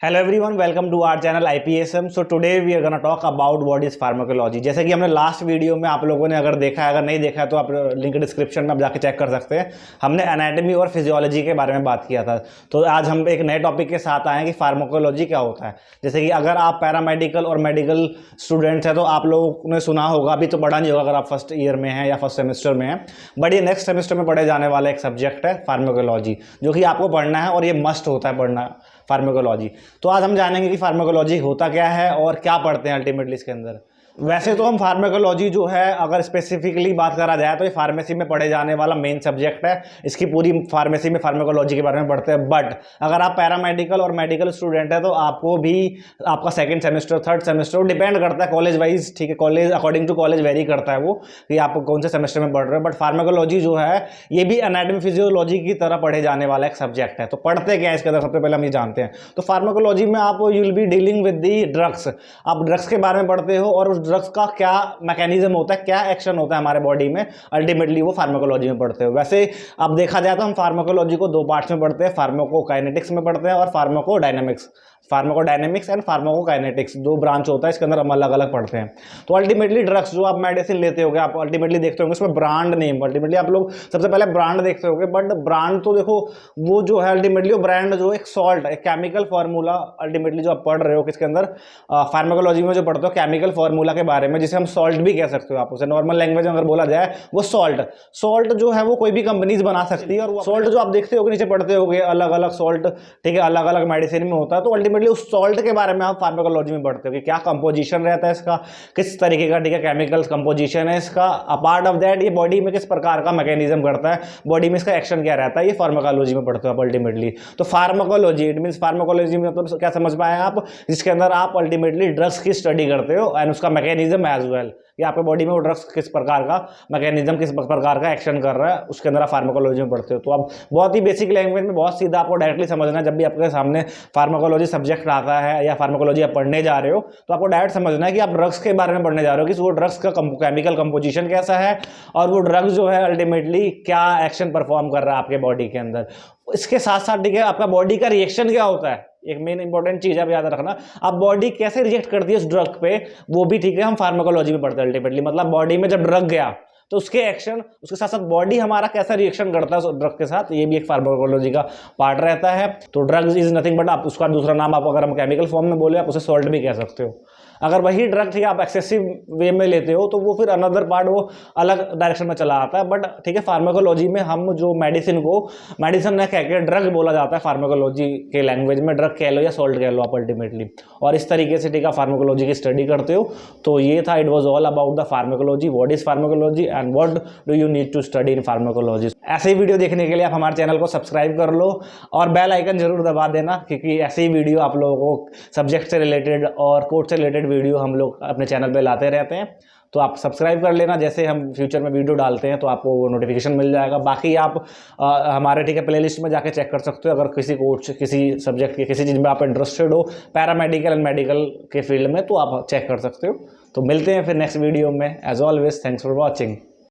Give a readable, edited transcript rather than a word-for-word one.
Hello everyone, welcome to our channel IPSM। So today we are gonna talk about what is pharmacology. जैसे कि हमने last video में, आप लोगों ने अगर देखा है, अगर नहीं देखा है तो आप लिंक डिस्क्रिप्शन में आप जाके चेक कर सकते हैं। हमने एनाटॉमी और फिजियोलॉजी के बारे में बात किया था। तो आज हम एक नए टॉपिक के साथ आए हैं कि फार्माकोलॉजी क्या होता है। जैसे कि अगर आप पैरामेडिकल और मेडिकल स्टूडेंट्स हैं तो आप लोगों ने सुना होगा, अभी तो पढ़ा नहीं होगा अगर आप फर्स्ट ईयर में हैं या फर्स्ट सेमेस्टर में हैं, बट ये नेक्स्ट सेमेस्टर में पढ़े जाने वाला एक सब्जेक्ट है फार्माकोलॉजी, जो कि आपको पढ़ना है और ये मस्ट होता है पढ़ना फार्माकोलॉजी। तो आज हम जानेंगे कि फार्माकोलॉजी होता क्या है और क्या पढ़ते हैं अल्टीमेटली इसके अंदर। वैसे तो हम फार्माकोलॉजी जो है, अगर स्पेसिफिकली बात करा जाए तो ये फार्मेसी में पढ़े जाने वाला मेन सब्जेक्ट है। इसकी पूरी फार्मेसी में फार्माकोलॉजी के बारे में पढ़ते हैं। बट अगर आप पैरामेडिकल और मेडिकल स्टूडेंट है तो आपको भी आपका second semester, third semester depend करता है कॉलेज वाइज, ठीक है, college according to college vary करता है वो कि आप कौन से सेमेस्टर में पढ़ रहे हो। बट फार्माकोलॉजी जो है ये भी एनाटॉमी फिजियोलॉजी की तरह पढ़े जाने वाला एक सब्जेक्ट है। तो पढ़ते क्या है इसके अंदर, सबसे पहले हम ये जानते हैं। तो फार्माकोलॉजी में आप you will be dealing with the drugs. आप ड्रग्स के बारे में पढ़ते हो और उस ड्रग्स का क्या मैकेनिज्म होता है, क्या एक्शन होता है हमारे बॉडी में, अल्टीमेटली वो फार्माकोलॉजी में पढ़ते हो। वैसे अब देखा जाए तो हम फार्माकोलॉजी को दो पार्ट्स में पढ़ते हैं, फार्माकोकाइनेटिक्स में पढ़ते हैं और फार्माकोडायनेमिक्स एंड फार्माकोकाइनेटिक्स, दो ब्रांच होता है इसके अंदर, हम अलग अलग पढ़ते हैं। तो अल्टीमेटली ड्रग्स जो आप मेडिसिन लेते होगे, आप अल्टीमेटली देखते होंगे उसमें ब्रांड नेम, अल्टीमेटली आप लोग सबसे पहले ब्रांड देखते होगे। बट ब्रांड तो देखो वो जो है अल्टीमेटली वो ब्रांड जो एक सॉल्ट, एक केमिकल फार्मूला, अल्टीमेटली जो आप पढ़ रहे हो किसके अंदर, फार्माकोलॉजी में जो पढ़ते हो केमिकल फार्मूला के बारे में, जिसे हम सॉल्ट भी कह सकते हो। आप उसे नॉर्मल लैंग्वेज में अगर बोला जाए वो सॉल्ट जो है वो कोई भी कंपनीज बना सकती है। और सॉल्ट जो आप देखते होगे, नीचे पढ़ते होगे अलग अलग सॉल्ट, ठीक है, अलग अलग मेडिसिन में होता है। तो अल्टीमेटली उस सॉल्ट के बारे में आप फार्माकोलॉजी में पढ़ते हो कि क्या कंपोजिशन रहता है इसका, किस तरीके का, ठीक है, केमिकल कंपोजिशन है इसका। अपार्ट ऑफ दैट ये बॉडी में किस प्रकार का मैकेनिज्म करता है, बॉडी में इसका एक्शन क्या रहता है, ये फार्माकोलॉजी में पढ़ते हो आप अल्टीमेटली। तो फार्माकोलॉजी इट मींस फार्माकोलॉजी में मतलब क्या समझ पाए आप, जिसके अंदर आप अल्टीमेटली ड्रग्स की स्टडी करते हो एंड उसका मैकेनिज्म एज वेल, कि आपके बॉडी में वो ड्रग्स किस प्रकार का मैकेनिज्म, किस प्रकार का एक्शन कर रहा है, उसके अंदर आप फार्माकोलॉजी में पढ़ते हो। तो आप बहुत ही बेसिक लैंग्वेज में, बहुत सीधा आपको डायरेक्टली समझना है। जब भी आपके सामने फार्माकोलॉजी सब्जेक्ट आता है या फार्माकोलॉजी आप पढ़ने जा रहे हो तो आपको डायरेक्ट समझना है कि आप ड्रग्स के बारे में पढ़ने जा रहे हो, कि वो ड्रग्स का केमिकल कंपोजिशन कैसा है और वो ड्रग्स जो है अल्टीमेटली क्या एक्शन परफॉर्म कर रहा है आपके बॉडी के अंदर। इसके साथ साथ, ठीक है, आपका बॉडी का रिएक्शन क्या होता है, एक मेन इंपॉर्टेंट चीज है, याद रखना। अब बॉडी कैसे रिएक्ट करती है उस ड्रग पे, वो भी, ठीक है, हम फार्माकोलॉजी में पढ़ते हैं अल्टीमेटली। मतलब बॉडी में जब ड्रग गया तो उसके एक्शन, उसके साथ साथ बॉडी हमारा कैसा रिएक्शन करता है उस ड्रग के साथ, ये भी एक फार्माकोलॉजी का पार्ट रहता है। तो ड्रग्स इज नथिंग बट, आप उसका दूसरा नाम, आप अगर हम केमिकल फॉर्म में बोले, आप उसे सॉल्ट भी कह सकते हो। अगर वही ड्रग, ठीक है, आप एक्सेसिव वे में लेते हो तो वो फिर अनदर पार्ट, वो अलग डायरेक्शन में चला आता है। बट ठीक है, फार्माकोलॉजी में हम जो मेडिसिन को मेडिसिन न कह के ड्रग बोला जाता है फार्माकोलॉजी के लैंग्वेज में, ड्रग कह लो या सॉल्ट कह लो आप अल्टीमेटली। और इस तरीके से, ठीक है, फार्माकोलॉजी की स्टडी करते हो। तो ये था, it was all about the pharmacology, what is pharmacology and what do you need to study in pharmacology. ऐसे ही वीडियो देखने के लिए आप हमारे चैनल को सब्सक्राइब कर लो और बेल आइकन जरूर दबा देना, क्योंकि ऐसे ही वीडियो आप लोगों को सब्जेक्ट से रिलेटेड और कोर्स से रिलेटेड वीडियो हम लोग अपने चैनल पे लाते रहते हैं। तो आप सब्सक्राइब कर लेना, जैसे हम फ्यूचर में वीडियो डालते हैं तो आपको वो नोटिफिकेशन मिल जाएगा। बाकी आप हमारे, ठीक है, प्लेलिस्ट में जाके चेक कर सकते हो। अगर किसी कोर्स, किसी सब्जेक्ट के, किसी चीज़ में आप इंटरेस्टेड हो पैरामेडिकल एंड मेडिकल के फील्ड में, तो आप चेक कर सकते हो। तो मिलते हैं फिर नेक्स्ट वीडियो में। As always, thanks for watching.